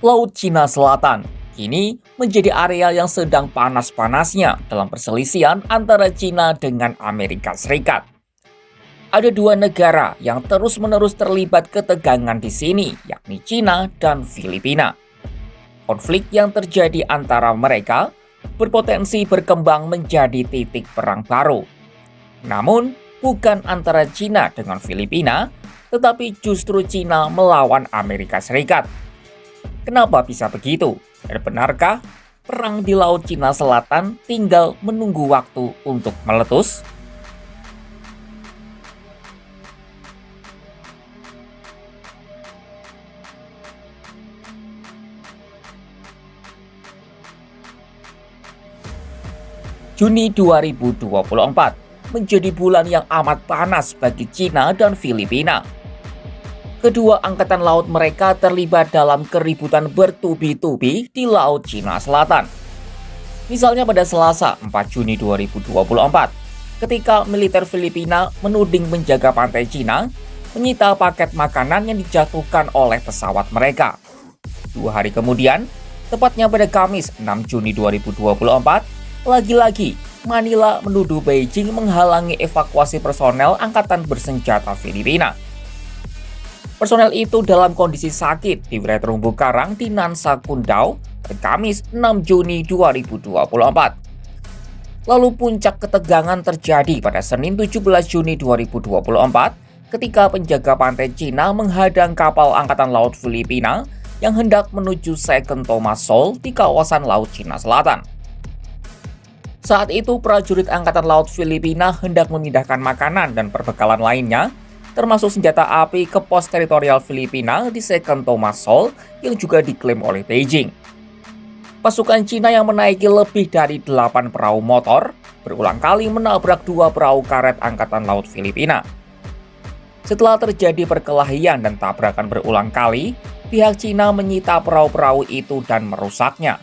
Laut Cina Selatan kini menjadi area yang sedang panas-panasnya dalam perselisihan antara Cina dengan Amerika Serikat. Ada dua negara yang terus-menerus terlibat ketegangan di sini, yakni Cina dan Filipina. Konflik yang terjadi antara mereka berpotensi berkembang menjadi titik perang baru. Namun, bukan antara Cina dengan Filipina, tetapi justru Cina melawan Amerika Serikat. Kenapa bisa begitu? Dan benarkah perang di Laut Cina Selatan tinggal menunggu waktu untuk meletus? Juni 2024 menjadi bulan yang amat panas bagi Cina dan Filipina. Kedua angkatan laut mereka terlibat dalam keributan bertubi-tubi di Laut Cina Selatan. Misalnya pada Selasa 4 Juni 2024, ketika militer Filipina menuding penjaga pantai Cina menyita paket makanan yang dijatuhkan oleh pesawat mereka. 2 hari kemudian, tepatnya pada Kamis 6 Juni 2024, lagi-lagi Manila menuduh Beijing menghalangi evakuasi personel angkatan bersenjata Filipina. Personel itu dalam kondisi sakit di wilayah terumbu karang di Nansa Kundao pada Kamis 6 Juni 2024. Lalu puncak ketegangan terjadi pada Senin 17 Juni 2024 ketika penjaga pantai Cina menghadang kapal angkatan laut Filipina yang hendak menuju Second Thomas Shoal di kawasan Laut Cina Selatan. Saat itu prajurit angkatan laut Filipina hendak memindahkan makanan dan perbekalan lainnya, termasuk senjata api ke pos teritorial Filipina di Second Thomas Shoal yang juga diklaim oleh Beijing. Pasukan Cina yang menaiki lebih dari 8 perahu motor berulang kali menabrak 2 perahu karet angkatan laut Filipina. Setelah terjadi perkelahian dan tabrakan berulang kali, pihak Cina menyita perahu-perahu itu dan merusaknya.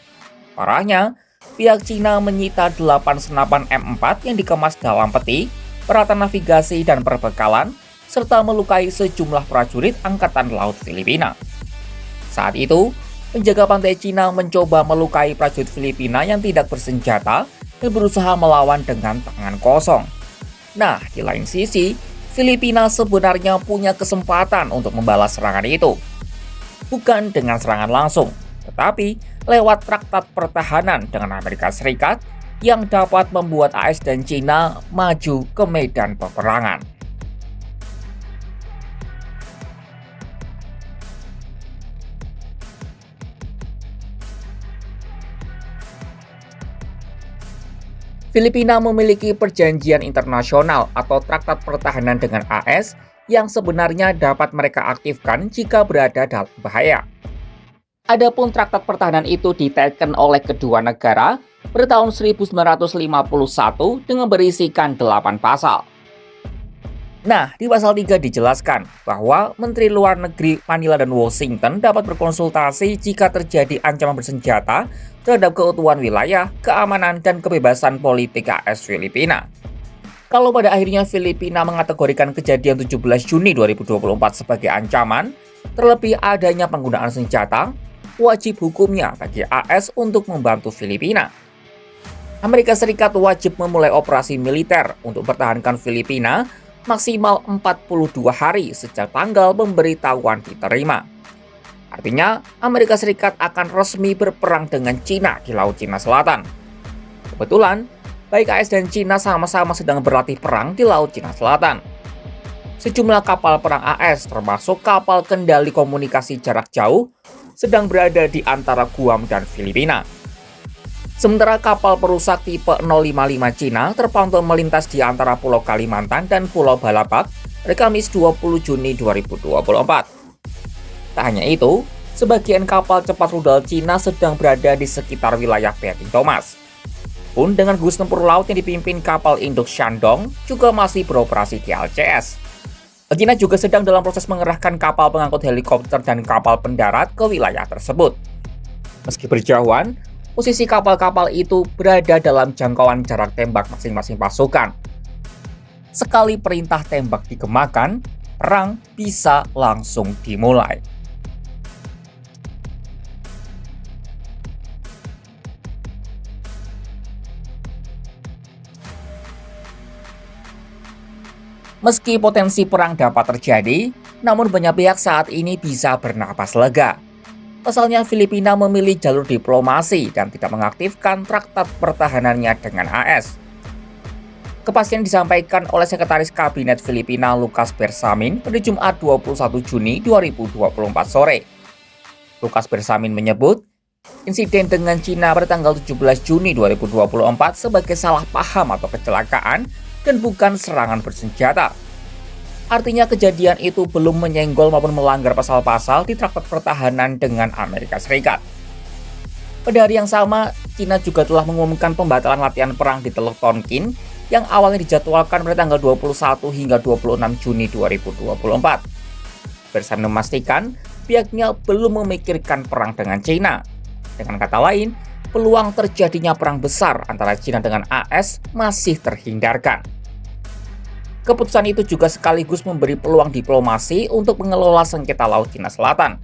Parahnya, pihak Cina menyita 8 senapan M4 yang dikemas dalam peti, peralatan navigasi dan perbekalan, serta melukai sejumlah prajurit angkatan laut Filipina. Saat itu, penjaga pantai Cina mencoba melukai prajurit Filipina yang tidak bersenjata dan berusaha melawan dengan tangan kosong. Nah, di lain sisi, Filipina sebenarnya punya kesempatan untuk membalas serangan itu. Bukan dengan serangan langsung, tetapi lewat traktat pertahanan dengan Amerika Serikat yang dapat membuat AS dan Cina maju ke medan peperangan. Filipina memiliki perjanjian internasional atau traktat pertahanan dengan AS yang sebenarnya dapat mereka aktifkan jika berada dalam bahaya. Adapun traktat pertahanan itu diteken oleh kedua negara pada tahun 1951 dengan berisikan 8 pasal. Nah, di pasal 3 dijelaskan bahwa Menteri Luar Negeri Manila dan Washington dapat berkonsultasi jika terjadi ancaman bersenjata terhadap keutuhan wilayah, keamanan, dan kebebasan politik AS Filipina. Kalau pada akhirnya Filipina mengategorikan kejadian 17 Juni 2024 sebagai ancaman, terlebih adanya penggunaan senjata, wajib hukumnya bagi AS untuk membantu Filipina. Amerika Serikat wajib memulai operasi militer untuk mempertahankan Filipina maksimal 42 hari sejak tanggal pemberitahuan diterima. Artinya, Amerika Serikat akan resmi berperang dengan Cina di Laut Cina Selatan. Kebetulan, baik AS dan Cina sama-sama sedang berlatih perang di Laut Cina Selatan. Sejumlah kapal perang AS, termasuk kapal kendali komunikasi jarak jauh, sedang berada di antara Guam dan Filipina. Sementara kapal perusak tipe 055 Cina terpantau melintas di antara Pulau Kalimantan dan Pulau Balapak pada Kamis 20 Juni 2024. Tak hanya itu, sebagian kapal cepat rudal Cina sedang berada di sekitar wilayah Beijing Thomas. Pun dengan gugus tempur laut yang dipimpin kapal induk Shandong juga masih beroperasi di LCS. China juga sedang dalam proses mengerahkan kapal pengangkut helikopter dan kapal pendarat ke wilayah tersebut. Meski berjauhan, posisi kapal-kapal itu berada dalam jangkauan jarak tembak masing-masing pasukan. Sekali perintah tembak digemakan, perang bisa langsung dimulai. Meski potensi perang dapat terjadi, namun banyak pihak saat ini bisa bernapas lega. Pasalnya Filipina memilih jalur diplomasi dan tidak mengaktifkan traktat pertahanannya dengan AS. Kepastian disampaikan oleh Sekretaris Kabinet Filipina Lucas Bersamin pada Jumat 21 Juni 2024 sore. Lucas Bersamin menyebut, insiden dengan Cina pada tanggal 17 Juni 2024 sebagai salah paham atau kecelakaan dan bukan serangan bersenjata. Artinya kejadian itu belum menyenggol maupun melanggar pasal-pasal di Traktat Pertahanan dengan Amerika Serikat. Pada hari yang sama, Cina juga telah mengumumkan pembatalan latihan perang di Teluk Tonkin yang awalnya dijadwalkan pada tanggal 21 hingga 26 Juni 2024. Bersamin memastikan pihaknya belum memikirkan perang dengan Cina. Dengan kata lain, peluang terjadinya perang besar antara Cina dengan AS masih terhindarkan. Keputusan itu juga sekaligus memberi peluang diplomasi untuk mengelola sengketa Laut Cina Selatan.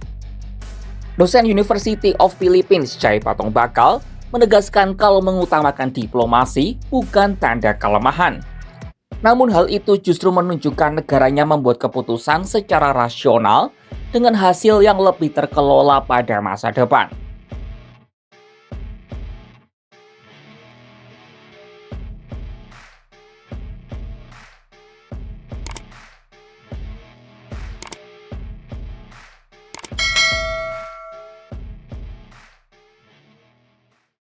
Dosen University of Philippines, Chai Patong Bakal, menegaskan kalau mengutamakan diplomasi bukan tanda kelemahan. Namun hal itu justru menunjukkan negaranya membuat keputusan secara rasional dengan hasil yang lebih terkelola pada masa depan.